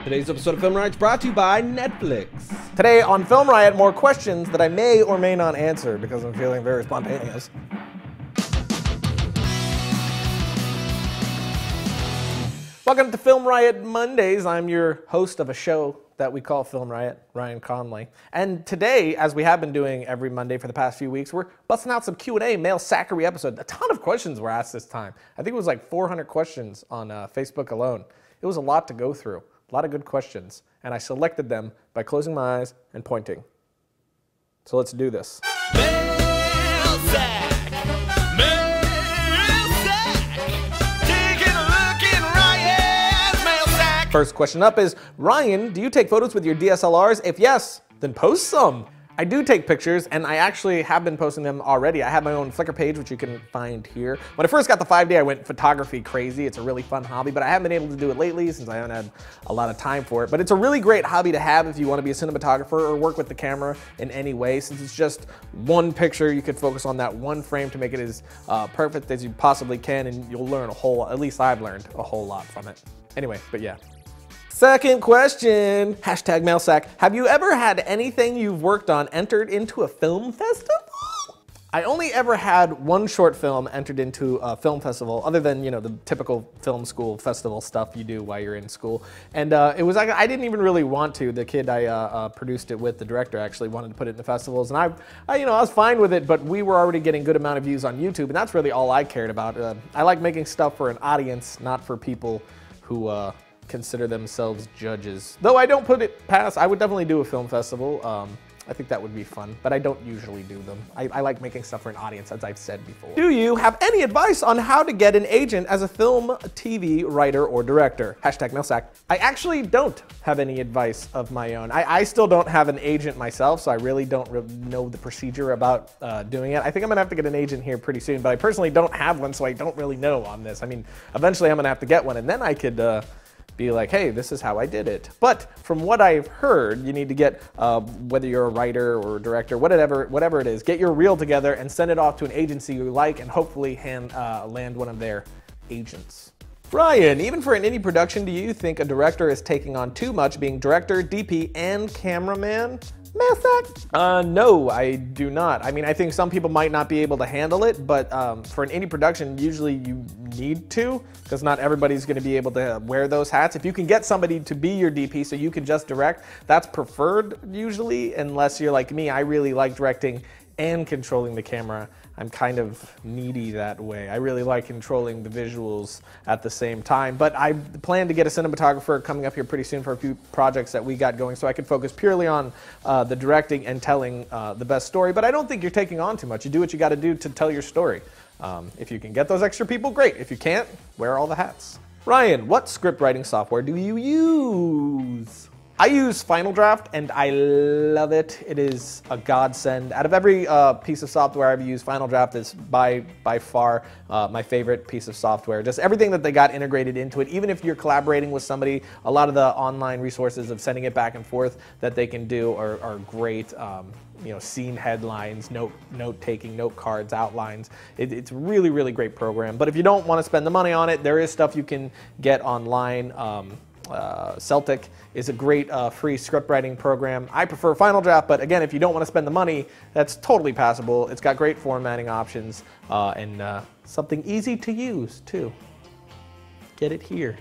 Today's episode of Film Riot is brought to you by Netflix. Today on Film Riot, more questions that I may or may not answer because I'm feeling very spontaneous. Welcome to Film Riot Mondays. I'm your host of a show that we call Film Riot, Ryan Conley. And today, as we have been doing every Monday for the past few weeks, we're busting out some Q&A, mail sackery episode. A ton of questions were asked this time. I think it was like 400 questions on Facebook alone. It was a lot to go through. A lot of good questions, and I selected them by closing my eyes and pointing. So let's do this. Mail sack, mail sack, taking a look in Ryan's mail sack. First question up is, Ryan, do you take photos with your DSLRs? If yes, then post some. I do take pictures, and I actually have been posting them already. I have my own Flickr page, which you can find here. When I first got the 5D, I went photography crazy. It's a really fun hobby, but I haven't been able to do it lately since I haven't had a lot of time for it. But it's a really great hobby to have if you want to be a cinematographer or work with the camera in any way, since it's just one picture. You could focus on that one frame to make it as perfect as you possibly can, and you'll learn a whole, at least I've learned a whole lot from it. Anyway, but yeah. Second question, hashtag mailsack. Have you ever had anything you've worked on entered into a film festival? I only ever had one short film entered into a film festival, other than, you know, the typical film school festival stuff you do while you're in school. And it was like, I didn't even really want to. The kid I produced it with, the director, actually wanted to put it in the festivals. And I was fine with it, but we were already getting a good amount of views on YouTube, and that's really all I cared about. I like making stuff for an audience, not for people who consider themselves judges. Though I don't put it past, I would definitely do a film festival. I think that would be fun, but I don't usually do them. I like making stuff for an audience, as I've said before. Do you have any advice on how to get an agent as a film, TV writer, or director? Hashtag mailsack. I actually don't have any advice of my own. I still don't have an agent myself, so I really don't know the procedure about doing it. I think I'm gonna have to get an agent here pretty soon, but I personally don't have one, so I don't really know on this. I mean, eventually I'm gonna have to get one, and then I could be like, hey, this is how I did it. But from what I've heard, you need to get, whether you're a writer or a director, whatever it is, get your reel together and send it off to an agency you like, and hopefully land one of their agents. Ryan, even for an indie production, do you think a director is taking on too much, being director, DP, and cameraman? Mailsack? No, I do not. I mean, I think some people might not be able to handle it, but for an indie production, usually you need to, because not everybody's going to be able to wear those hats. If you can get somebody to be your DP so you can just direct, that's preferred usually, unless you're like me. I really like directing and controlling the camera. I'm kind of needy that way. I really like controlling the visuals at the same time, but I plan to get a cinematographer coming up here pretty soon for a few projects that we got going, so I can focus purely on the directing and telling the best story. But I don't think you're taking on too much. You do what you got to do to tell your story. If you can get those extra people, great. If you can't, wear all the hats. Ryan, what script writing software do you use? I use Final Draft, and I love it. It is a godsend. Out of every piece of software I've used, Final Draft is by far my favorite piece of software. Just everything that they got integrated into it. Even if you're collaborating with somebody, a lot of the online resources of sending it back and forth that they can do are great. You know, scene headlines, note-taking, note cards, outlines. It's a really, really great program. But if you don't want to spend the money on it, there is stuff you can get online. Celtx is a great free script writing program. I prefer Final Draft, but again, if you don't want to spend the money, that's totally passable. It's got great formatting options and something easy to use too. Get it here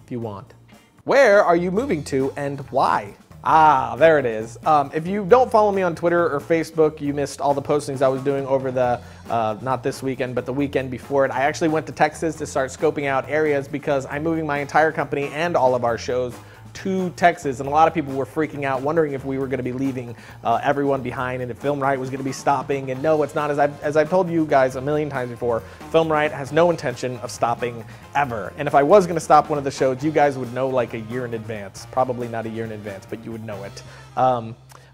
if you want. Where are you moving to and why? Ah, there it is. If you don't follow me on Twitter or Facebook, you missed all the postings I was doing over the, not this weekend, but the weekend before it. I actually went to Texas to start scoping out areas because I'm moving my entire company and all of our shows to Texas, and a lot of people were freaking out, wondering if we were going to be leaving everyone behind and if Film Riot was going to be stopping. And no, it's not. As I've told you guys a million times before, Film Riot has no intention of stopping ever. And if I was going to stop one of the shows, you guys would know like a year in advance. Probably not a year in advance, but you would know it.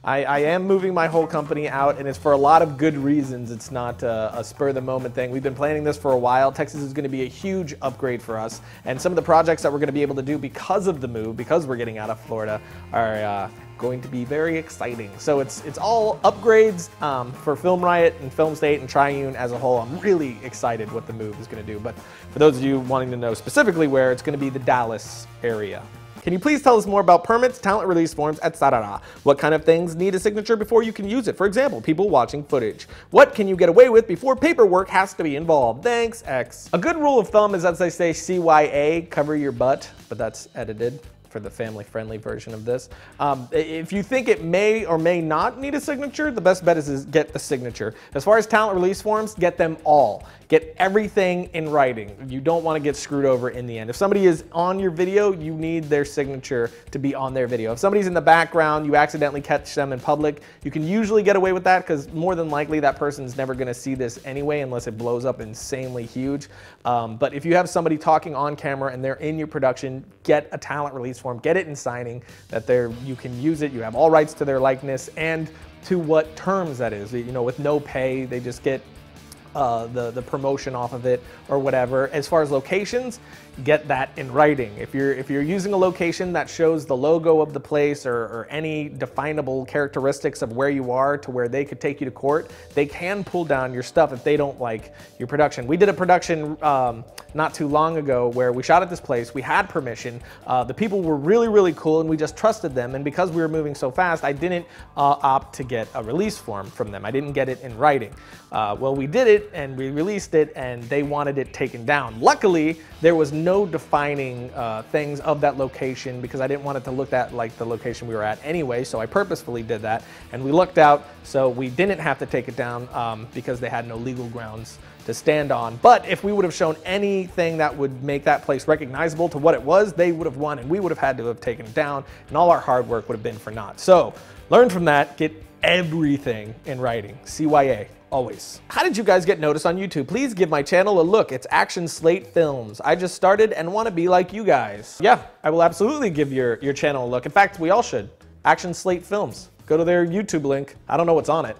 I am moving my whole company out, and it's for a lot of good reasons. It's not a spur-of-the-moment thing. We've been planning this for a while. Texas is going to be a huge upgrade for us, and some of the projects that we're going to be able to do because of the move, because we're getting out of Florida, are going to be very exciting. So it's all upgrades for FilmRiot and Film State and Triune as a whole. I'm really excited what the move is going to do. But for those of you wanting to know specifically where, it's going to be the Dallas area. Can you please tell us more about permits, talent release forms, etc.? What kind of things need a signature before you can use it? For example, people watching footage. What can you get away with before paperwork has to be involved? Thanks, X. A good rule of thumb is, as they say, CYA, cover your butt, but that's edited for the family-friendly version of this. If you think it may or may not need a signature, the best bet is get the signature. As far as talent release forms, get them all. Get everything in writing. You don't want to get screwed over in the end. If somebody is on your video, you need their signature to be on their video. If somebody's in the background, you accidentally catch them in public, you can usually get away with that because more than likely that person's never going to see this anyway unless it blows up insanely huge. But if you have somebody talking on camera and they're in your production, get a talent release form, get it in signing, that you can use it, you have all rights to their likeness, and to what terms that is. You know, with no pay, they just get the promotion off of it or whatever. As far as locations, get that in writing. If you're using a location that shows the logo of the place or any definable characteristics of where you are to where they could take you to court, they can pull down your stuff if they don't like your production. We did a production not too long ago where we shot at this place. We had permission. The people were really, really cool and we just trusted them. And because we were moving so fast, I didn't opt to get a release form from them. I didn't get it in writing. Well, we did it and we released it and they wanted it taken down. Luckily, there was no defining things of that location because I didn't want it to look like the location we were at anyway, so I purposefully did that. And we looked out, so we didn't have to take it down because they had no legal grounds to stand on. But if we would have shown anything that would make that place recognizable to what it was, they would have won and we would have had to have taken it down and all our hard work would have been for naught. So learn from that, get everything in writing. CYA. Always. How did you guys get noticed on YouTube? Please give my channel a look. It's Action Slate Films. I just started and want to be like you guys. Yeah, I will absolutely give your channel a look. In fact, we all should. Action Slate Films. Go to their YouTube link. I don't know what's on it,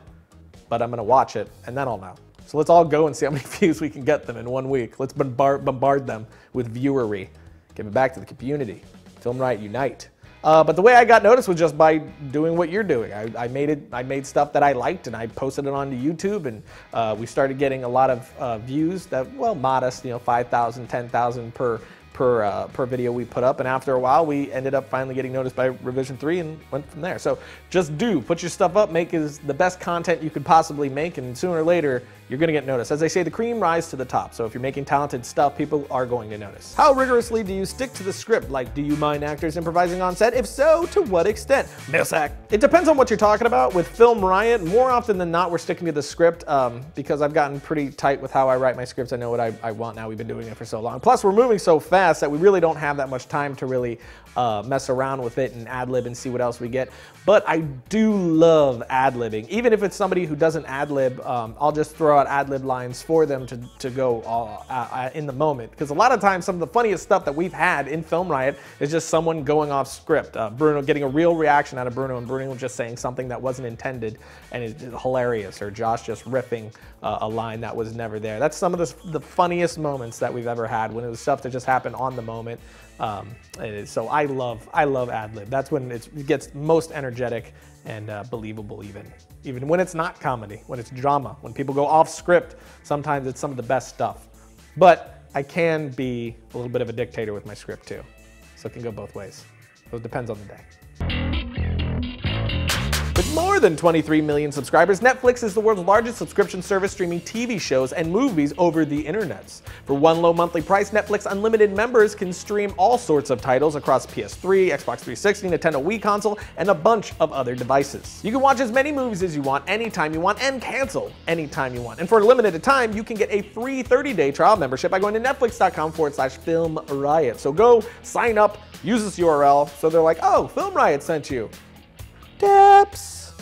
but I'm going to watch it and then I'll know. So let's all go and see how many views we can get them in 1 week. Let's bombard them with viewery. Give it back to the community. FilmRiot Unite. But the way I got noticed was just by doing what you're doing. I made stuff that I liked and I posted it onto YouTube and we started getting a lot of views that, well, modest, you know, 5,000, 10,000 per video we put up, and after a while we ended up finally getting noticed by Revision 3 and went from there. So just put your stuff up, make the best content you could possibly make, and sooner or later you're gonna get noticed. As they say, the cream rises to the top, so if you're making talented stuff, people are going to notice. How rigorously do you stick to the script? Like, do you mind actors improvising on set? If so, to what extent? Mailsack. It depends on what you're talking about. With FilmRiot, more often than not, we're sticking to the script because I've gotten pretty tight with how I write my scripts. I know what I want now. We've been doing it for so long. Plus, we're moving so fast that we really don't have that much time to really mess around with it and ad-lib and see what else we get. But I do love ad-libbing. Even if it's somebody who doesn't ad-lib, I'll just throw out ad-lib lines for them to go in the moment. Because a lot of times, some of the funniest stuff that we've had in FilmRiot is just someone going off script. Bruno getting a real reaction out of Bruno, and Bruno just saying something that wasn't intended and it's hilarious, or Josh just ripping a line that was never there. That's some of the funniest moments that we've ever had, when it was stuff that just happened on the moment. So I love ad-lib. That's when it gets most energetic and believable, even when it's not comedy, when it's drama, when people go off script. Sometimes it's some of the best stuff. But I can be a little bit of a dictator with my script too, so it can go both ways. So it depends on the day. With more than 23 million subscribers, Netflix is the world's largest subscription service streaming TV shows and movies over the internets. For one low monthly price, Netflix Unlimited members can stream all sorts of titles across PS3, Xbox 360, Nintendo Wii console, and a bunch of other devices. You can watch as many movies as you want, anytime you want, and cancel anytime you want. And for a limited time, you can get a free 30-day trial membership by going to netflix.com/FilmRiot. So go sign up, use this URL, so they're like, oh, FilmRiot sent you. Taps.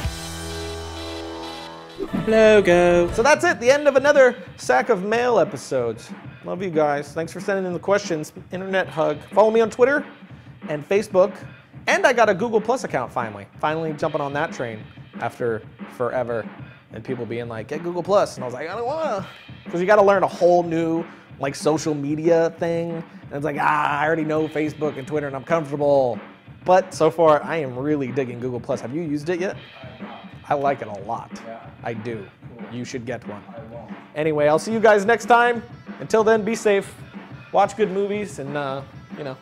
Logo. So that's it, the end of another sack of mail episodes. Love you guys. Thanks for sending in the questions. Internet hug. Follow me on Twitter and Facebook. And I got a Google Plus account finally. Finally jumping on that train after forever. And people being like, get Google Plus. And I was like, I don't wanna. Because you gotta learn a whole new social media thing. And it's like, I already know Facebook and Twitter and I'm comfortable. But so far, I am really digging Google+. Have you used it yet? I like it a lot. I do. You should get one. Anyway, I'll see you guys next time. Until then, be safe. Watch good movies and, you know,